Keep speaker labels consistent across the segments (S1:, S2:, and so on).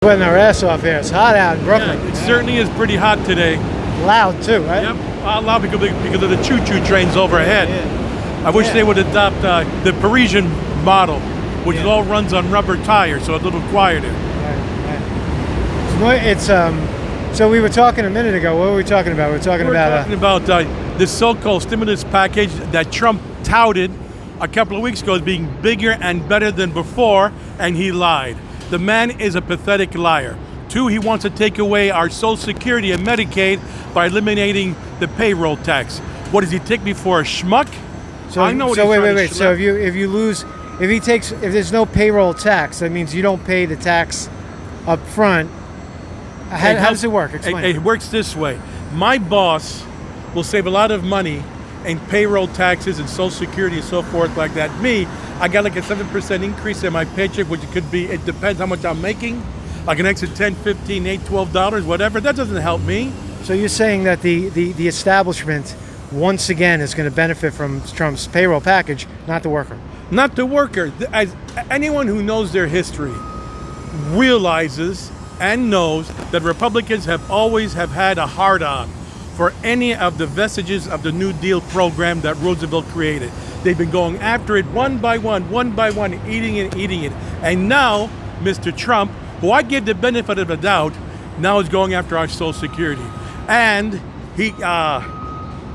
S1: Sweating our ass off here. It's hot out in Brooklyn.
S2: Yeah, it certainly is pretty hot today.
S1: Loud too, right?
S2: Yep, loud because of the choo-choo trains overhead.
S1: Yeah.
S2: I wish they would adopt the Parisian model, which all runs on rubber tires, so a little quieter.
S1: Right. It's So we were talking a minute ago. What were we talking about? We were talking
S2: about this so-called stimulus package that Trump touted a couple of weeks ago as being bigger and better than before, and he lied. The man is a pathetic liar. 2, he wants to take away our Social Security and Medicaid by eliminating the payroll tax. What does he take me for, a schmuck?
S1: So
S2: I know what
S1: so
S2: he's
S1: wait,
S2: trying
S1: wait.
S2: to
S1: So
S2: schlep.
S1: if there's no payroll tax, that means you don't pay the tax up front. How does it work? Explain.
S2: It works this way. My boss will save a lot of money in payroll taxes and Social Security and so forth like that. Me, I got like a 7% increase in my paycheck, which could be, it depends how much I'm making, like an extra $10, $15, $8, $12, whatever. That doesn't help me.
S1: So you're saying that the establishment once again is going to benefit from Trump's payroll package, not the worker.
S2: Not the worker. As anyone who knows their history realizes and knows that Republicans have always had a hard-on for any of the vestiges of the New Deal program that Roosevelt created. They've been going after it one by one, eating it. And now, Mr. Trump, who I give the benefit of the doubt, now is going after our Social Security. And he,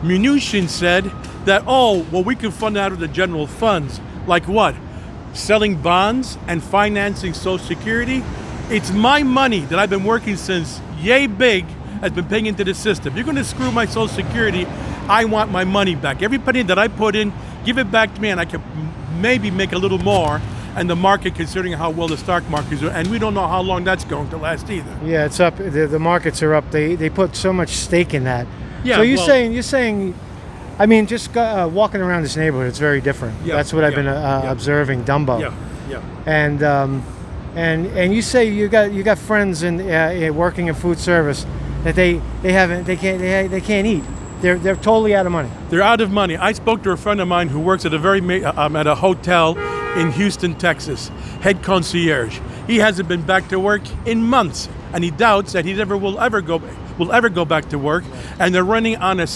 S2: Mnuchin said that, we can fund out of the general funds. Like what? Selling bonds and financing Social Security? It's my money that I've been working since yay big has been paying into the system. You're going to screw my Social Security, I want my money back. Every penny that I put in, give it back to me, and I can maybe make a little more. And the market, considering how well the stock market is, and we don't know how long that's going to last either.
S1: Yeah, it's up. The markets are up. They put so much stake in that.
S2: Yeah.
S1: So you're saying, I mean, just walking around this neighborhood, it's very different.
S2: Yeah,
S1: That's what I've been observing, Dumbo.
S2: Yeah.
S1: And you say you got friends working in food service that they can't eat. They're totally out of money.
S2: They're out of money. I spoke to a friend of mine who works at at a hotel in Houston, Texas, head concierge. He hasn't been back to work in months, and he doubts that he will ever go back to work. And they're running on a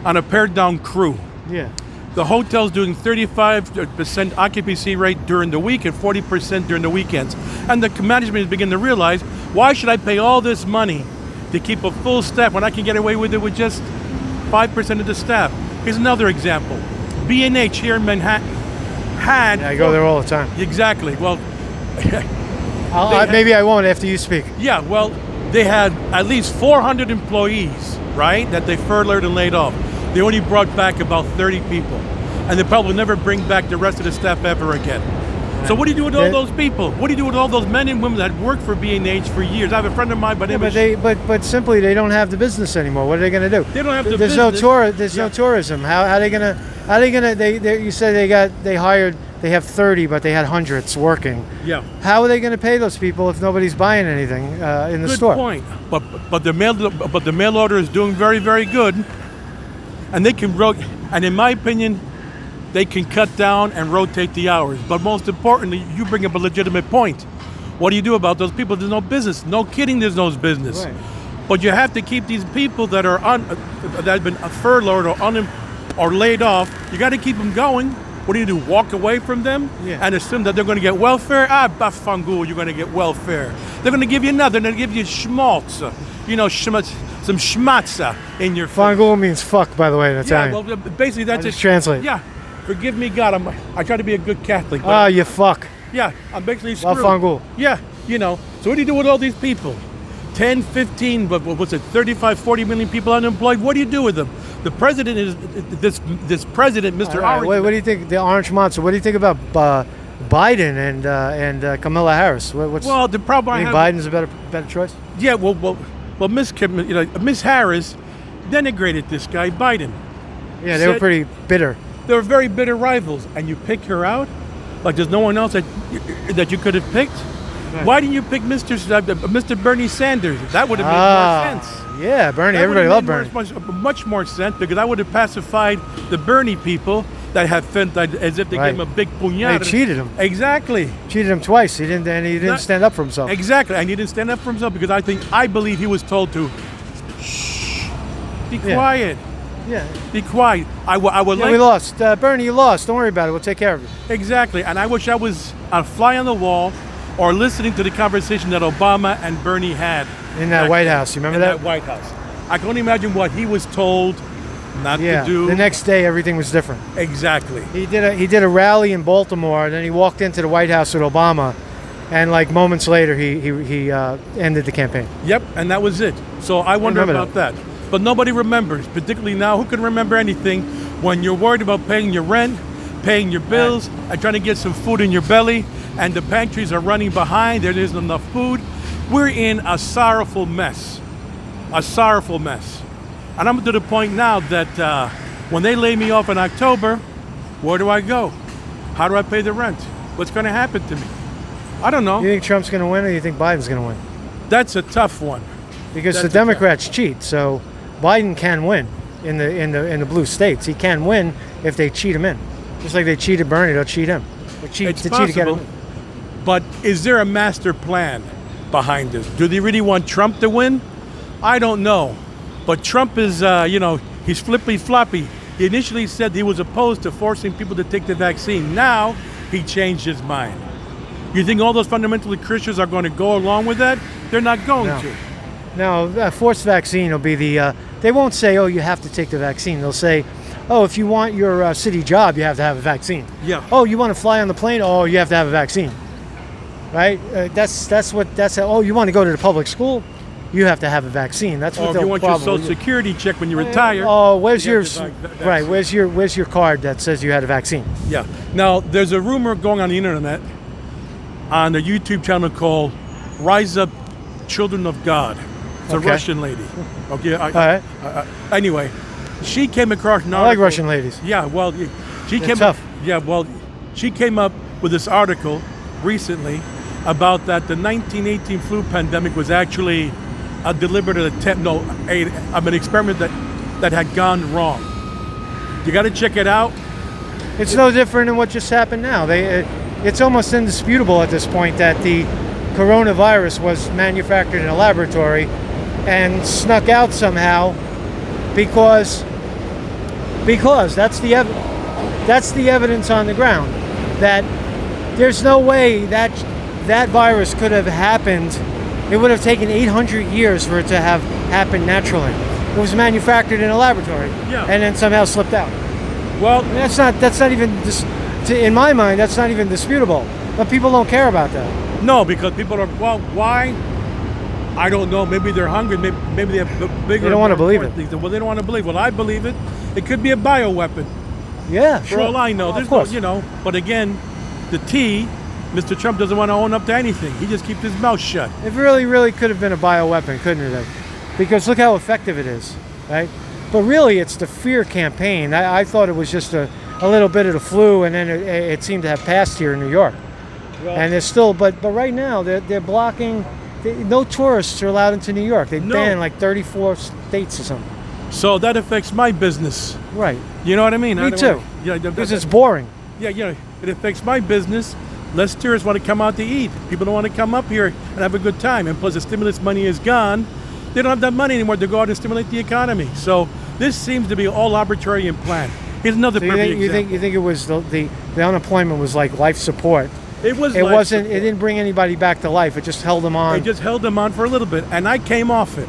S2: on a pared down crew.
S1: Yeah.
S2: The hotel's doing 35% occupancy rate during the week and 40% during the weekends. And the management is beginning to realize, why should I pay all this money to keep a full staff when I can get away with it with just 5% of the staff? Here's another example. B&H here in Manhattan had...
S1: Yeah, I go there all the time.
S2: Exactly. Well...
S1: maybe I won't after you speak.
S2: Yeah, well, they had at least 400 employees, right, that they furloughed and laid off. They only brought back about 30 people. And they probably never bring back the rest of the staff ever again. So what do you do with all those people? What do you do with all those men and women that worked for B&H for years? I have a friend of mine,
S1: but simply they don't have the business anymore. What are they going to do?
S2: They don't have the
S1: business. There's no tourism. How are they going to? You said they have 30, but they had hundreds working.
S2: Yeah.
S1: How are they going to pay those people if nobody's buying anything in the store?
S2: Good point. But the mail order is doing very, very good, and and in my opinion, they can cut down and rotate the hours. But most importantly, you bring up a legitimate point. What do you do about those people? There's no business. No kidding, there's no business.
S1: Right.
S2: But you have to keep these people that have been furloughed or laid off. You got to keep them going. What do you do? Walk away from them and assume that they're going to get welfare? Bafangul, you're going to get welfare. They're going to give you nothing. They're going to give you schmaltz. Some schmatza in your face.
S1: Fangul means fuck, by the way, in Italian.
S2: Yeah, well, basically that's
S1: just translate.
S2: Yeah. Forgive me, God. I try to be a good Catholic.
S1: You fuck.
S2: Yeah, I'm basically screwed.
S1: Fangul.
S2: Yeah, So what do you do with all these people? 10, 15, but what's it, 35, 40 million people unemployed? What do you do with them? The president is, this president, Mr. Orange.
S1: What do you think, the Orange Monster, what do you think about Biden and Kamala Harris?
S2: Well, the problem
S1: you think Biden's a better choice?
S2: Yeah, well, Miss Harris denigrated this guy, Biden.
S1: Yeah, they were pretty bitter.
S2: They were very bitter rivals, and you pick her out? Like there's no one else that you could have picked? Right. Why didn't you pick Mr. Bernie Sanders? That would have made more sense.
S1: Yeah, Bernie. Everybody loved Bernie.
S2: Much more sense, because I would have pacified the Bernie people that had fentanyl as if they
S1: Right.
S2: gave him a big puñal.
S1: They cheated him.
S2: Exactly.
S1: Cheated him twice. He didn't
S2: Not-
S1: stand up for himself.
S2: Exactly. And he didn't stand up for himself because I believe he was told to shh, be
S1: Yeah.
S2: quiet.
S1: Yeah.
S2: Be quiet. I would
S1: Yeah,
S2: like
S1: we lost. Bernie, you lost. Don't worry about it. We'll take care of it.
S2: exactly. And I wish I was a fly on the wall or listening to the conversation that Obama and Bernie had
S1: In that
S2: back
S1: White
S2: then,
S1: House. You remember
S2: in
S1: that?
S2: that White House. I can only imagine what he was told not
S1: Yeah.
S2: to do.
S1: The next day, everything was different.
S2: Exactly.
S1: He did a rally in Baltimore, and then he walked into the White House with Obama, and like moments later, he ended the campaign.
S2: Yep, and that was it. So I wonder
S1: remember
S2: about that. But nobody remembers, particularly now. Who can remember anything when you're worried about paying your rent, paying your bills, and trying to get some food in your belly, and the pantries are running behind, there isn't enough food? We're in a sorrowful mess. A sorrowful mess. And I'm to the point now that when they lay me off in October, where do I go? How do I pay the rent? What's going to happen to me? I don't know.
S1: You think Trump's going to win, or you think Biden's going to win?
S2: That's a tough one.
S1: Because
S2: That's
S1: the
S2: a tough-
S1: Democrats cheat, so Biden can win in the blue states. He can win if they cheat him in. Just like they cheated Bernie, they'll cheat him. They cheat
S2: It's
S1: to cheat to get him.
S2: possible. But is there a master plan behind this? Do they really want Trump to win? I don't know. But Trump is, he's flippy floppy. He initially said he was opposed to forcing people to take the vaccine. Now he changed his mind. You think all those fundamentally Christians are going to go along with that? They're not going
S1: No.
S2: to.
S1: Now, forced vaccine will be they won't say, oh, you have to take the vaccine. They'll say, oh, if you want your city job, you have to have a vaccine.
S2: Yeah.
S1: Oh, you want to fly on the plane? Oh, you have to have a vaccine. Right? Oh, you want to go to the public school? You have to have a vaccine. That's
S2: Or
S1: what
S2: if
S1: they'll
S2: you want your
S1: probably
S2: Social Security check when you retire.
S1: Oh, where's
S2: you
S1: your
S2: have to have vaccine.
S1: right? Where's your card that says you had a vaccine?
S2: Yeah. Now, there's a rumor going on the internet on a YouTube channel called Rise Up Children of God. It's
S1: Okay.
S2: a Russian lady. Okay.
S1: All right.
S2: Anyway, she came across an
S1: I like
S2: article.
S1: Russian ladies.
S2: Yeah, well, she
S1: They're
S2: came
S1: tough.
S2: up. Yeah, well, she came up with this article recently about that the 1918 flu pandemic was actually a deliberate attempt, an experiment that had gone wrong. You got to check it out.
S1: It's no different than what just happened now. It's almost indisputable at this point that the coronavirus was manufactured in a laboratory and snuck out somehow because that's the evidence on the ground that there's no way that virus could have happened. It would have taken 800 years for it to have happened naturally. It was manufactured in a laboratory
S2: Yeah.
S1: and then somehow slipped out.
S2: Well,
S1: That's not even in my mind. That's not even disputable. But people don't care about that.
S2: no, because people are, well, why? I don't know. Maybe they're hungry. Maybe they have bigger.
S1: They don't wanna
S2: more
S1: believe
S2: important things. Well, they don't want to believe. Well, I believe it. It could be a bioweapon.
S1: Yeah,
S2: For
S1: sure.
S2: all I know,
S1: Of
S2: there's
S1: course.
S2: no, But again, Mr. Trump doesn't want to own up to anything. He just keeps his mouth shut.
S1: It really could have been a bioweapon, couldn't it have? Because look how effective it is, right? But really, it's the fear campaign. I thought it was just a little bit of the flu, and then it seemed to have passed here in New York. And there's still, but right now they're blocking. No tourists are allowed into New York. They
S2: No.
S1: banned like 34 states or something.
S2: So that affects my business.
S1: Right.
S2: You know what I mean?
S1: Me too.
S2: Yeah,
S1: Because it's boring.
S2: it affects my business. Less tourists want to come out to eat. People don't want to come up here and have a good time. And plus, the stimulus money is gone. They don't have that money anymore to go out and stimulate the economy. So this seems to be all arbitrary and planned. Here's another
S1: So you
S2: perfect
S1: think,
S2: example.
S1: you think it was the unemployment was like life support?
S2: It was.
S1: It
S2: life
S1: wasn't.
S2: support.
S1: It didn't bring anybody back to life. It just held them on.
S2: They just held them on for a little bit, and I came off it.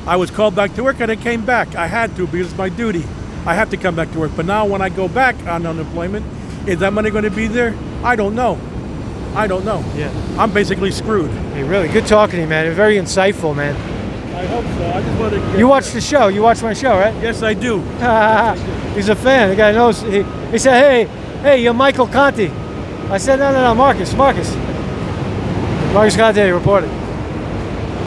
S2: I was called back to work, and I came back. I had to because it's my duty. I have to come back to work. But now, when I go back on unemployment, is that money going to be there? I don't know.
S1: Yeah.
S2: I'm basically screwed.
S1: Hey, really good talking to you, man. Very insightful, man.
S2: I hope so. I just want to.
S1: You watch the show. You watch my show, right?
S2: Yes, I do.
S1: He's a fan. The guy knows. He said, "Hey, you're Michael Conti." I said, "No, Marcus Conti, reporting."